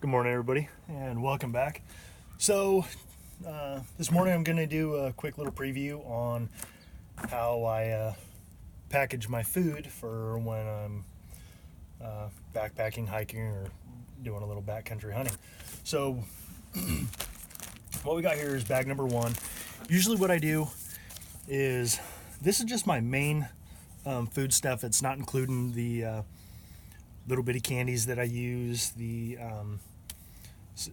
Good morning, everybody, and welcome back. So, this morning I'm going to do a quick little preview on how I package my food for when I'm backpacking, hiking, or doing a little backcountry hunting. So, what we got here is bag number one. Usually, what I do is this is just my main food stuff. It's not including the little bitty candies that I use,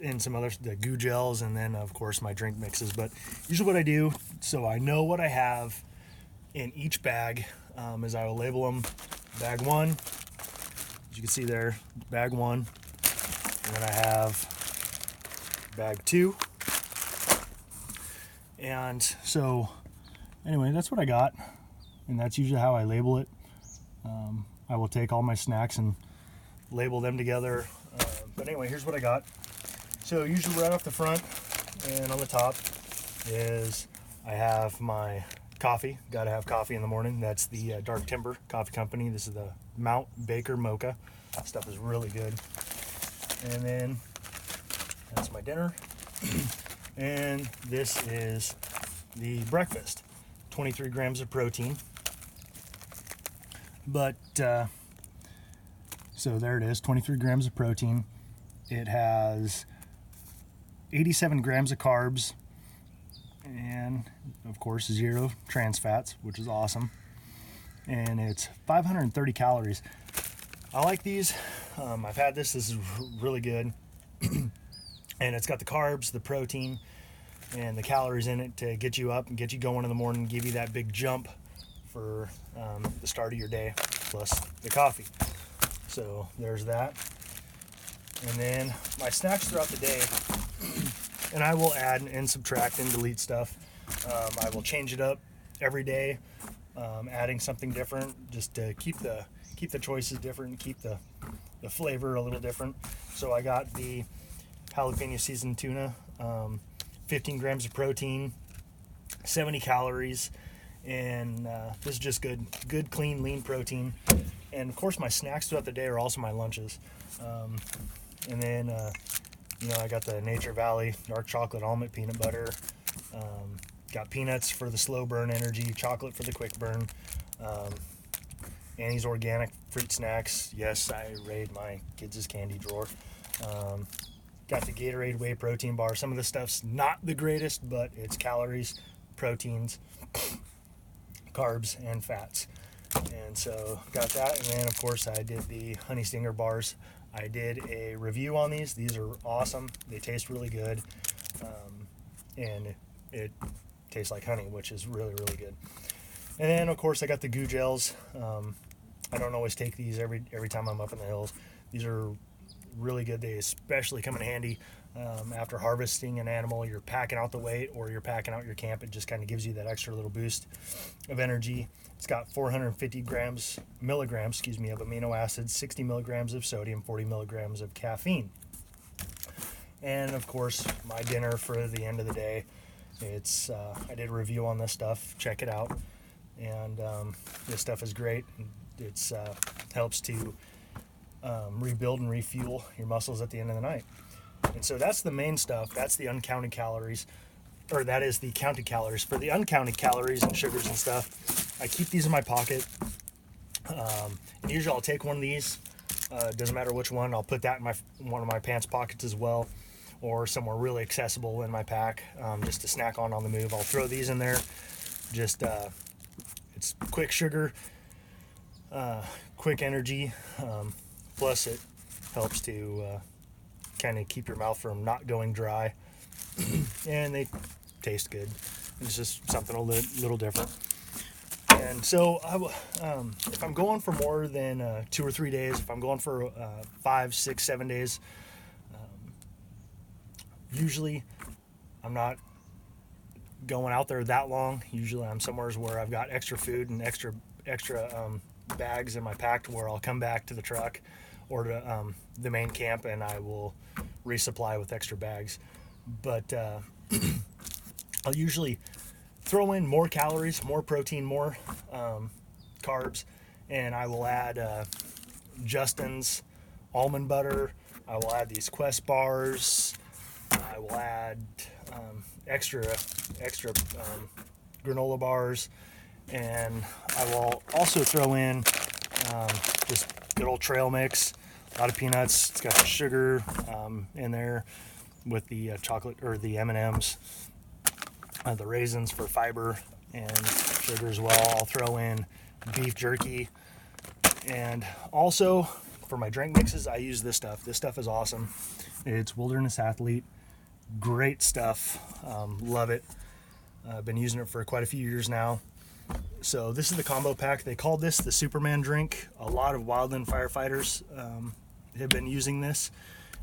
and some other the goo gels, and then of course my drink mixes. But usually what I do, so I know what I have in each bag, is I will label them bag one, as you can see there, bag one, and then I have bag two. And so anyway, that's what I got, and that's usually how I label it. I will take all my snacks and label them together. But anyway, here's what I got. So usually right off the front and on the top is I have my coffee. Got to have coffee in the morning. That's the Dark Timber Coffee Company. This is the Mount Baker Mocha. That stuff is really good. And then that's my dinner. And this is the breakfast. 23 grams of protein. But so there it is, 23 grams of protein. It has 87 grams of carbs, and of course 0 trans fats, which is awesome. And it's 530 calories. I like these. I've had this. This is really good. And it's got the carbs, the protein, and the calories in it to get you up and get you going in the morning, give you that big jump for the start of your day, plus the coffee. So there's that. And then my snacks throughout the day, and I will add and subtract and delete stuff. I will change it up every day, adding something different just to keep the choices different and keep the flavor a little different. So I got the jalapeno seasoned tuna, 15 grams of protein, 70 calories, and this is just good, clean, lean protein. And of course, my snacks throughout the day are also my lunches. And then, I got the Nature Valley dark chocolate almond peanut butter. Got peanuts for the slow burn energy, chocolate for the quick burn. Annie's organic fruit snacks. Yes, I raid my kids' candy drawer. Got the Gatorade whey protein bar. Some of the stuff's not the greatest, but it's calories, proteins, carbs, and fats. And so got that. And then of course I did the Honey Stinger bars. I did a review on these. These are awesome. They taste really good. And it tastes like honey, which is really, really good. And then of course I got the goo gels. I don't always take these every time I'm up in the hills. These are really good. They especially come in handy after harvesting an animal. You're packing out the weight or you're packing out your camp. It just kind of gives you that extra little boost of energy. It's got 450 milligrams of amino acids, 60 milligrams of sodium, 40 milligrams of caffeine. And of course, my dinner for the end of the day. It's I did a review on this stuff. Check it out. And this stuff is great. It's helps to rebuild and refuel your muscles at the end of the night. And so that's the main stuff. That's the uncounted calories, or that is the counted calories. For the uncounted calories and sugars and stuff, I keep these in my pocket. And usually I'll take one of these. Doesn't matter which one. I'll put that in one of my pants pockets as well, or somewhere really accessible in my pack, just to snack on the move. I'll throw these in there. Just it's quick sugar, quick energy. Plus it helps to kind of keep your mouth from not going dry. And they taste good. It's just something a little different. And so if I'm going for more than 2 or 3 days, if I'm going for 5, 6, 7 days, usually I'm not going out there that long. Usually I'm somewhere where I've got extra food and extra bags in my pack, where I'll come back to the truck or to the main camp, and I will resupply with extra bags. But I'll usually throw in more calories, more protein, more carbs, and I will add Justin's almond butter, I will add these Quest bars. I will add extra granola bars, and I will also throw in just good old trail mix. A lot of peanuts. It's got the sugar in there with the chocolate or the M&Ms, the raisins for fiber and sugar as well. I'll throw in beef jerky, and also for my drink mixes, I use this stuff. This stuff is awesome. It's Wilderness Athlete. Great stuff. Love it. I've been using it for quite a few years now. So this is the combo pack. They called this the Superman drink. A lot of wildland firefighters have been using this,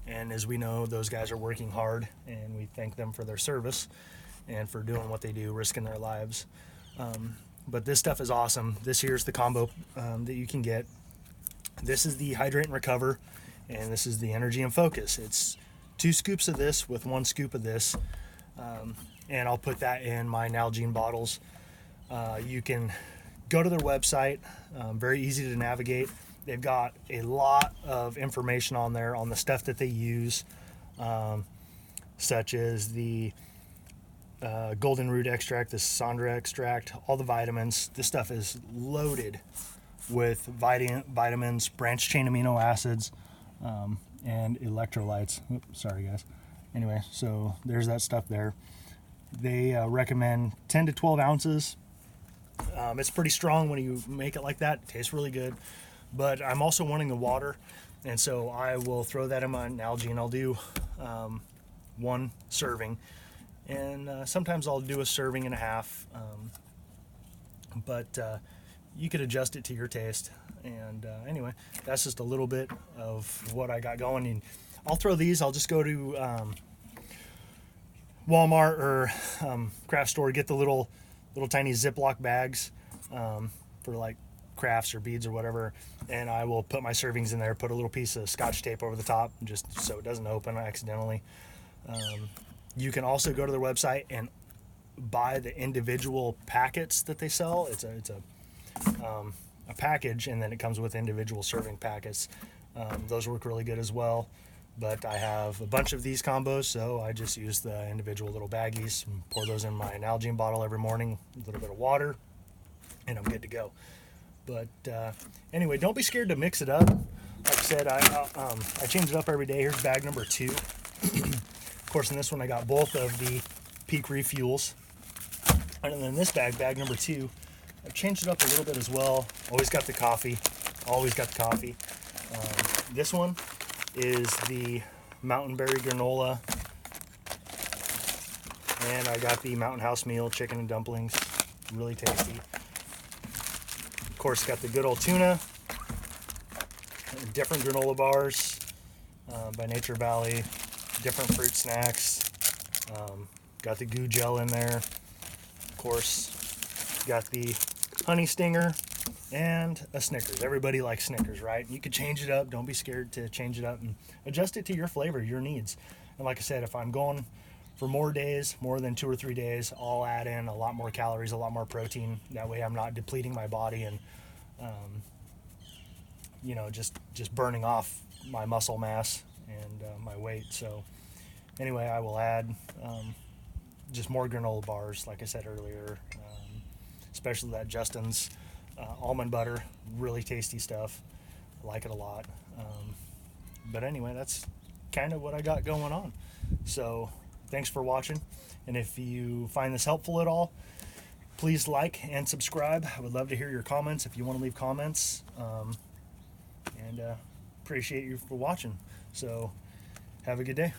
and as we know, those guys are working hard, and we thank them for their service and for doing what they do, risking their lives. But this stuff is awesome. This here's the combo that you can get. This is the Hydrate and Recover, and this is the Energy and Focus. It's 2 scoops of this with 1 scoop of this, and I'll put that in my Nalgene bottles. You can go to their website, very easy to navigate. They've got a lot of information on there on the stuff that they use, such as the golden root extract, the Sandra extract, all the vitamins. This stuff is loaded with vitamins, branched chain amino acids, and electrolytes. Oops, sorry guys. Anyway, so there's that stuff there. They recommend 10 to 12 ounces. It's pretty strong when you make it like that. It tastes really good. But I'm also wanting the water, and so I will throw that in my Nalgene. I'll do 1 serving, and sometimes I'll do a serving and a half. But you could adjust it to your taste. And anyway, that's just a little bit of what I got going. And I'll throw these. I'll just go to Walmart or craft store, get the little tiny Ziploc bags for like crafts or beads or whatever, and I will put my servings in there, put a little piece of Scotch tape over the top just so it doesn't open accidentally. You can also go to their website and buy the individual packets that they sell. It's a package, and then it comes with individual serving packets. Those work really good as well. But I have a bunch of these combos, so I just use the individual little baggies and pour those in my Nalgene bottle every morning, a little bit of water, and I'm good to go. But anyway, don't be scared to mix it up. Like I said, I change it up every day. Here's bag number 2. Of course, in this one I got both of the Peak Refuels. And then in this bag number 2, I've changed it up a little bit as well. Always got the coffee. Always got the coffee. This one is the Mountain Berry Granola. And I got the Mountain House Meal chicken and dumplings. Really tasty. Of course, got the good old tuna. Different granola bars by Nature Valley. Different fruit snacks. Got the goo gel in there. Of course, got the honey stinger and a Snickers. Everybody likes Snickers, right? You could change it up. Don't be scared to change it up and adjust it to your flavor, your needs. And like I said, if I'm going for more days, more than 2 or 3 days, I'll add in a lot more calories, a lot more protein. That way I'm not depleting my body and just burning off my muscle mass and my weight. So anyway, I will add just more granola bars, like I said earlier, especially that Justin's almond butter. Really tasty stuff. I like it a lot. But anyway, that's kind of what I got going on. So thanks for watching, and if you find this helpful at all, please like and subscribe. I would love to hear your comments if you want to leave comments, and appreciate you for watching. So have a good day.